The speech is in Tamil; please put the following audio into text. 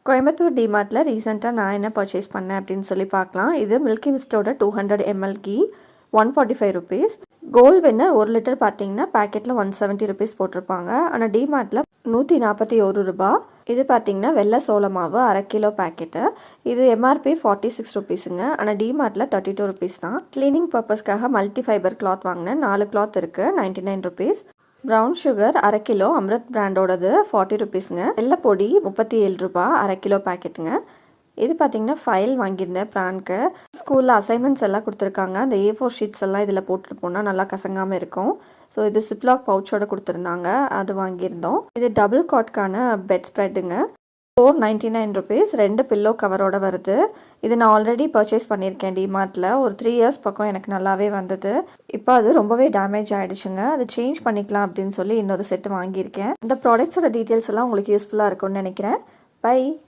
கோயம்புத்தூர் டிமார்ட்டில் ரீசெண்டாக நான் என்ன பர்ச்சேஸ் பண்ணேன் அப்படின்னு சொல்லி பார்க்கலாம். இது மில்கி மிஸ்டோட 200 ml கீ 145 ருபீஸ். கோல்ட் வின்னர் 1 லிட்டர் பார்த்தீங்கன்னா பேக்கெட்டில் 170 ருபீஸ் போட்டிருப்பாங்க. ஆனால் டிமார்ட்டில் 141 ரூபா. இது பார்த்தீங்கன்னா வெள்ளை சோள மாவு 1/2 கிலோ பேக்கெட்டு. இது எம்ஆர்பி 46 ருபீஸுங்க. ஆனால் டிமார்ட்டில் 32 ருபீஸ் தான். கிளீனிங் பர்பஸ்க்காக மல்டி ஃபைபர் கிளாத் வாங்கினேன். 4 கிளாத் இருக்குது, 99 ருபீஸ். ப்ரௌன் சுகர் 1/2 கிலோ அம்ரத் பிராண்டோடது 40 ருபீஸுங்க. வெள்ளை பொடி 37 ரூபா 1/2 கிலோ பேக்கெட்டுங்க. இது பார்த்தீங்கன்னா ஃபைல் வாங்கியிருந்தேன் ப்ரான்க்கு. ஸ்கூலில் அசைன்மெண்ட்ஸ் எல்லாம் கொடுத்துருக்காங்க. அந்த A4 ஷீட்ஸ் எல்லாம் இதில் போட்டுட்டு போனால் நல்லா கசங்காமல் இருக்கும். ஸோ இது சிப்லாக் பவுச்சோட கொடுத்துருந்தாங்க, அது வாங்கியிருந்தோம். இது டபுள் காட்கான பெட் ஸ்ப்ரெட்டுங்க. 499 ருபீஸ். 2 பில்லோ கவரோட வருது. இது நான் ஆல்ரெடி பர்ச்சேஸ் பண்ணியிருக்கேன் டிமார்ட்டில். ஒரு 3 இயர்ஸ் பக்கம் எனக்கு நல்லாவே வந்தது. இப்போ அது ரொம்பவே டேமேஜ் ஆகிடுச்சுங்க. அது சேஞ்ச் பண்ணிக்கலாம் அப்படின்னு சொல்லி இன்னொரு செட்டு வாங்கியிருக்கேன். இந்த ப்ராடக்ட்ஸோட டீட்டெயில்ஸ் எல்லாம் உங்களுக்கு யூஸ்ஃபுல்லாக இருக்கும்னு நினைக்கிறேன். பை.